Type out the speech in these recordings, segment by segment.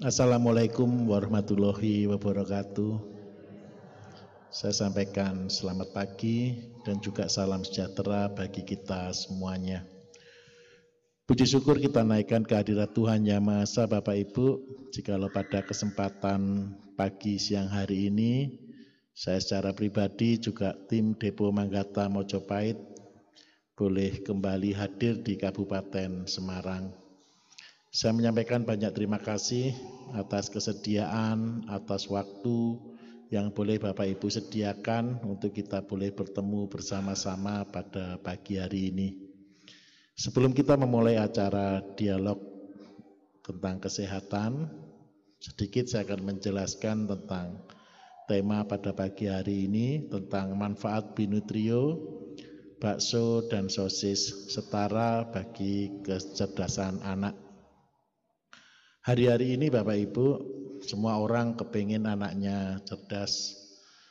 Assalamualaikum warahmatullahi wabarakatuh. Saya sampaikan selamat pagi dan juga salam sejahtera bagi kita semuanya. Puji syukur kita naikkan kehadirat Tuhan Yang Maha Esa, Bapak Ibu. Jikalau pada kesempatan pagi siang hari ini, saya secara pribadi juga tim Depo Manggata Mojopahit boleh kembali hadir di Kabupaten Semarang. Saya menyampaikan banyak terima kasih atas kesediaan, atas waktu yang boleh Bapak Ibu sediakan untuk kita boleh bertemu bersama-sama pada pagi hari ini. Sebelum kita memulai acara dialog tentang kesehatan, sedikit saya akan menjelaskan tentang tema pada pagi hari ini, tentang manfaat Binutrio, bakso dan sosis setara bagi kecerdasan anak. Hari-hari ini Bapak Ibu, semua orang kepingin anaknya cerdas,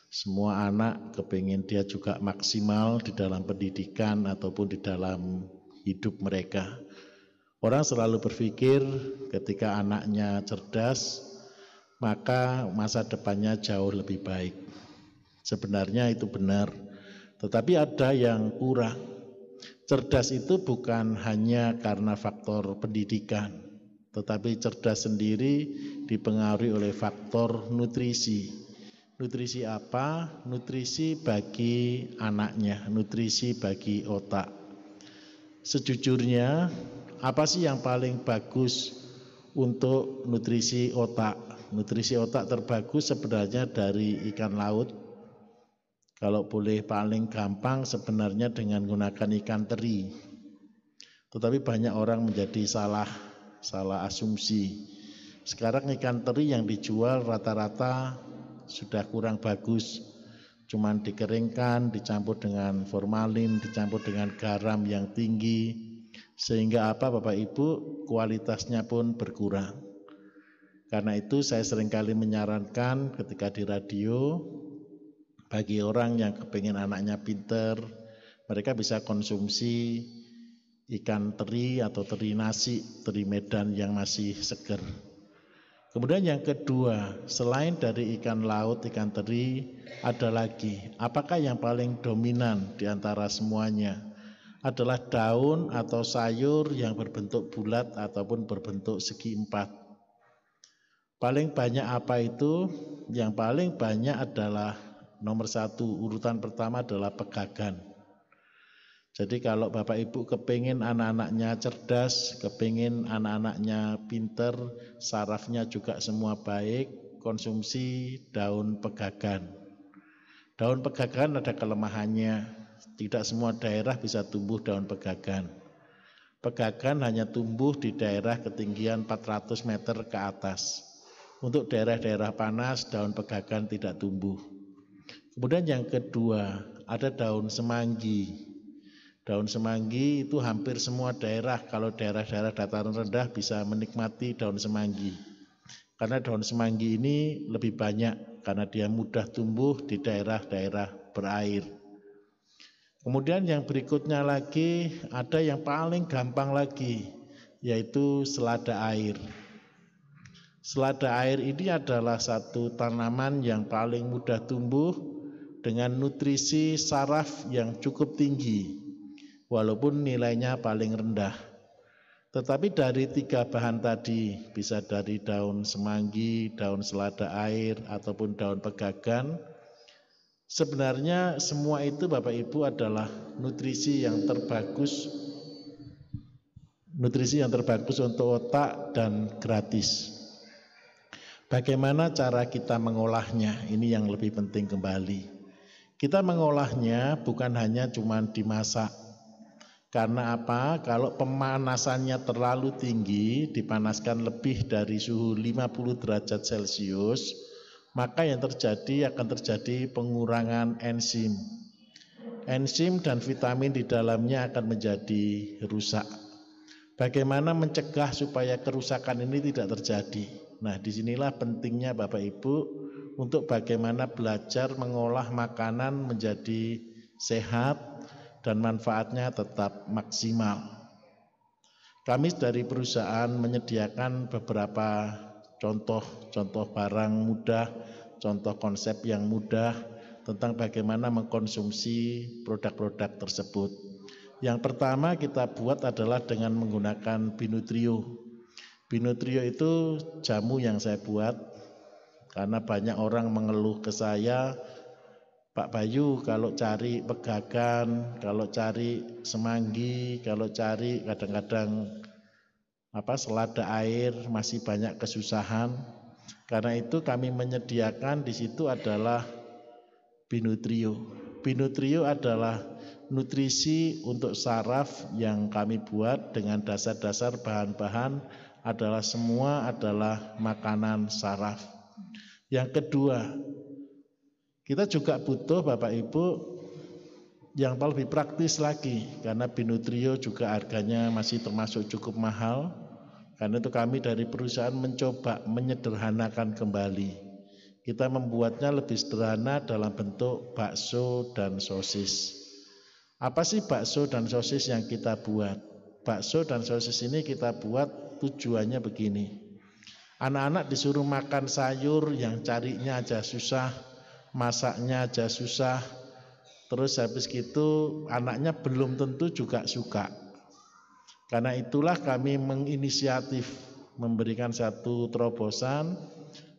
semua anak kepingin dia juga maksimal di dalam pendidikan ataupun di dalam hidup mereka. Orang selalu berpikir ketika anaknya cerdas, maka masa depannya jauh lebih baik. Sebenarnya itu benar, tetapi ada yang kurang. Cerdas itu bukan hanya karena faktor pendidikan, tetapi cerdas sendiri dipengaruhi oleh faktor nutrisi. Nutrisi apa? Nutrisi bagi anaknya, nutrisi bagi otak. Sejujurnya, apa sih yang paling bagus untuk nutrisi otak? Nutrisi otak terbagus sebenarnya dari ikan laut. Kalau boleh paling gampang sebenarnya dengan menggunakan ikan teri. Tetapi banyak orang menjadi salah asumsi. Sekarang ikan teri yang dijual rata-rata sudah kurang bagus, cuman dikeringkan, dicampur dengan formalin, dicampur dengan garam yang tinggi, sehingga apa Bapak Ibu, kualitasnya pun berkurang. Karena itu saya seringkali menyarankan ketika di radio, bagi orang yang kepingin anaknya pinter, mereka bisa konsumsi ikan teri atau teri nasi, teri Medan yang masih seger. Kemudian yang kedua, selain dari ikan laut, ikan teri, ada lagi. Apakah yang paling dominan di antara semuanya? Adalah daun atau sayur yang berbentuk bulat ataupun berbentuk segi empat. Paling banyak apa itu? Yang paling banyak adalah nomor satu, urutan pertama adalah pegagan. Jadi kalau Bapak Ibu kepingin anak-anaknya cerdas, kepingin anak-anaknya pinter, sarafnya juga semua baik, konsumsi daun pegagan. Daun pegagan ada kelemahannya, tidak semua daerah bisa tumbuh daun pegagan. Pegagan hanya tumbuh di daerah ketinggian 400 meter ke atas. Untuk daerah-daerah panas, daun pegagan tidak tumbuh. Kemudian yang kedua, ada daun semanggi. Daun semanggi itu hampir semua daerah, kalau daerah-daerah dataran rendah bisa menikmati daun semanggi. Karena daun semanggi ini lebih banyak, karena dia mudah tumbuh di daerah-daerah berair. Kemudian yang berikutnya lagi, ada yang paling gampang lagi, yaitu selada air. Selada air ini adalah satu tanaman yang paling mudah tumbuh dengan nutrisi saraf yang cukup tinggi, walaupun nilainya paling rendah. Tetapi dari tiga bahan tadi, bisa dari daun semanggi, daun selada air, ataupun daun pegagan, sebenarnya semua itu Bapak Ibu adalah nutrisi yang terbagus untuk otak dan gratis. Bagaimana cara kita mengolahnya? Ini yang lebih penting kembali. Kita mengolahnya bukan hanya cuma dimasak. Karena apa? Kalau pemanasannya terlalu tinggi, dipanaskan lebih dari suhu 50 derajat Celcius, maka yang terjadi akan terjadi pengurangan enzim. Enzim dan vitamin di dalamnya akan menjadi rusak. Bagaimana mencegah supaya kerusakan ini tidak terjadi? Nah, disinilah pentingnya Bapak Ibu untuk bagaimana belajar mengolah makanan menjadi sehat dan manfaatnya tetap maksimal. Kami dari perusahaan menyediakan beberapa contoh barang mudah, contoh konsep yang mudah tentang bagaimana mengkonsumsi produk-produk tersebut. Yang pertama kita buat adalah dengan menggunakan Binutrio. Binutrio itu jamu yang saya buat karena banyak orang mengeluh ke saya, Pak Bayu kalau cari pegagan, kalau cari semanggi, kalau cari kadang-kadang selada air masih banyak kesusahan. Karena itu kami menyediakan di situ adalah Binutrio. Binutrio adalah nutrisi untuk saraf yang kami buat dengan dasar-dasar bahan-bahan adalah semua adalah makanan saraf. Yang kedua, kita juga butuh Bapak Ibu yang lebih praktis lagi karena Binutrio juga harganya masih termasuk cukup mahal. Karena itu kami dari perusahaan mencoba menyederhanakan kembali. Kita membuatnya lebih sederhana dalam bentuk bakso dan sosis. Apa sih bakso dan sosis yang kita buat? Bakso dan sosis ini kita buat tujuannya begini. Anak-anak disuruh makan sayur yang carinya aja susah, masaknya aja susah. Terus habis gitu anaknya belum tentu juga suka. Karena itulah kami menginisiatif memberikan satu terobosan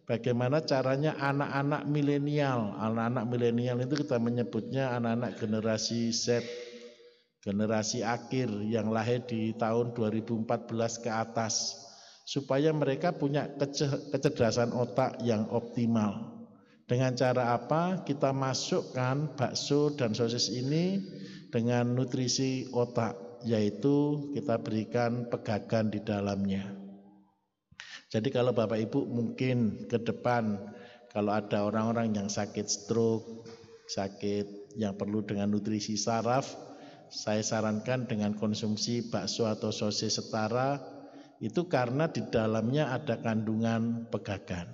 bagaimana caranya anak-anak milenial. Anak-anak milenial itu kita menyebutnya anak-anak generasi Z, generasi akhir yang lahir di tahun 2014 ke atas, supaya mereka punya kecerdasan otak yang optimal. Dengan cara apa? Kita masukkan bakso dan sosis ini dengan nutrisi otak, yaitu kita berikan pegagan di dalamnya. Jadi kalau Bapak Ibu mungkin ke depan kalau ada orang-orang yang sakit stroke, sakit yang perlu dengan nutrisi saraf, saya sarankan dengan konsumsi bakso atau sosis setara itu karena di dalamnya ada kandungan pegagan.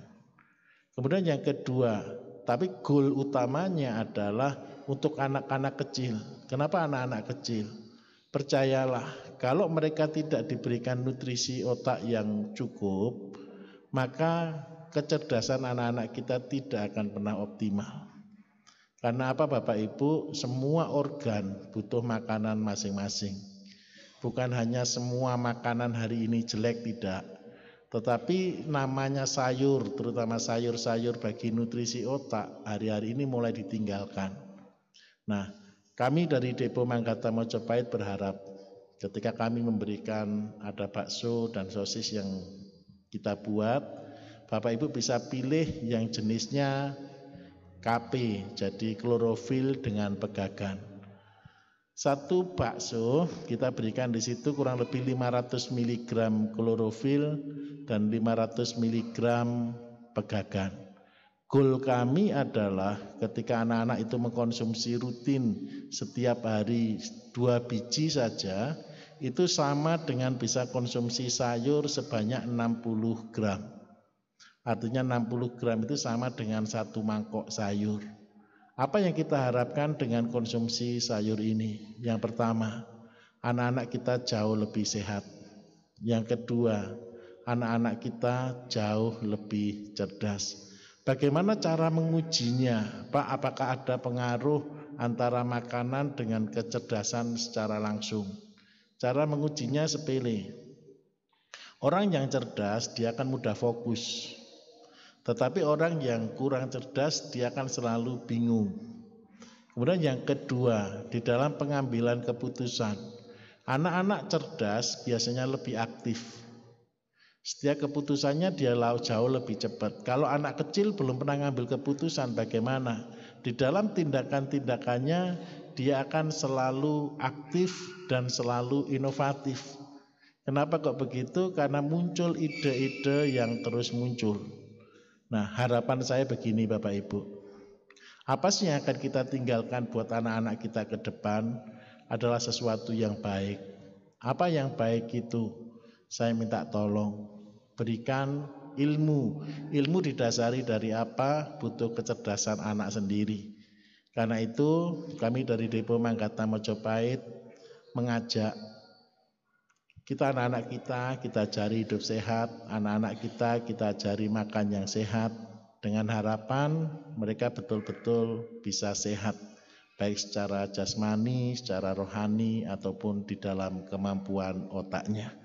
Kemudian yang kedua, tapi goal utamanya adalah untuk anak-anak kecil. Kenapa anak-anak kecil? Percayalah, kalau mereka tidak diberikan nutrisi otak yang cukup, maka kecerdasan anak-anak kita tidak akan pernah optimal. Karena apa Bapak Ibu? Semua organ butuh makanan masing-masing. Bukan hanya semua makanan hari ini jelek, tidak. Tetapi namanya sayur, terutama sayur-sayur bagi nutrisi otak, hari-hari ini mulai ditinggalkan. Nah, kami dari Depo Manggata Mojopahit berharap ketika kami memberikan ada bakso dan sosis yang kita buat, Bapak Ibu bisa pilih yang jenisnya KP, jadi klorofil dengan pegagan. Satu bakso kita berikan di situ kurang lebih 500 mg klorofil dan 500 mg pegagan. Goal kami adalah ketika anak-anak itu mengkonsumsi rutin setiap hari 2 biji saja, itu sama dengan bisa konsumsi sayur sebanyak 60 gram. Artinya 60 gram itu sama dengan 1 mangkok sayur. Apa yang kita harapkan dengan konsumsi sayur ini? Yang pertama, anak-anak kita jauh lebih sehat. Yang kedua, anak-anak kita jauh lebih cerdas. Bagaimana cara mengujinya? Pak, apakah ada pengaruh antara makanan dengan kecerdasan secara langsung? Cara mengujinya sepele. Orang yang cerdas dia akan mudah fokus. Tetapi orang yang kurang cerdas dia akan selalu bingung. Kemudian yang kedua, di dalam pengambilan keputusan, anak-anak cerdas biasanya lebih aktif. Setiap keputusannya dia jauh lebih cepat. Kalau anak kecil belum pernah ngambil keputusan, bagaimana? Di dalam tindakan-tindakannya dia akan selalu aktif dan selalu inovatif. Kenapa kok begitu? Karena muncul ide-ide yang terus muncul. Nah, harapan saya begini Bapak Ibu. Apa sih yang akan kita tinggalkan buat anak-anak kita ke depan adalah sesuatu yang baik. Apa yang baik itu? Saya minta tolong berikan ilmu. Ilmu didasari dari apa? Butuh kecerdasan anak sendiri. Karena itu kami dari Depo Manggata Mojopahit mengajak Kita anak-anak kita ajari hidup sehat, anak-anak kita ajari makan yang sehat, dengan harapan mereka betul-betul bisa sehat, baik secara jasmani, secara rohani, ataupun di dalam kemampuan otaknya.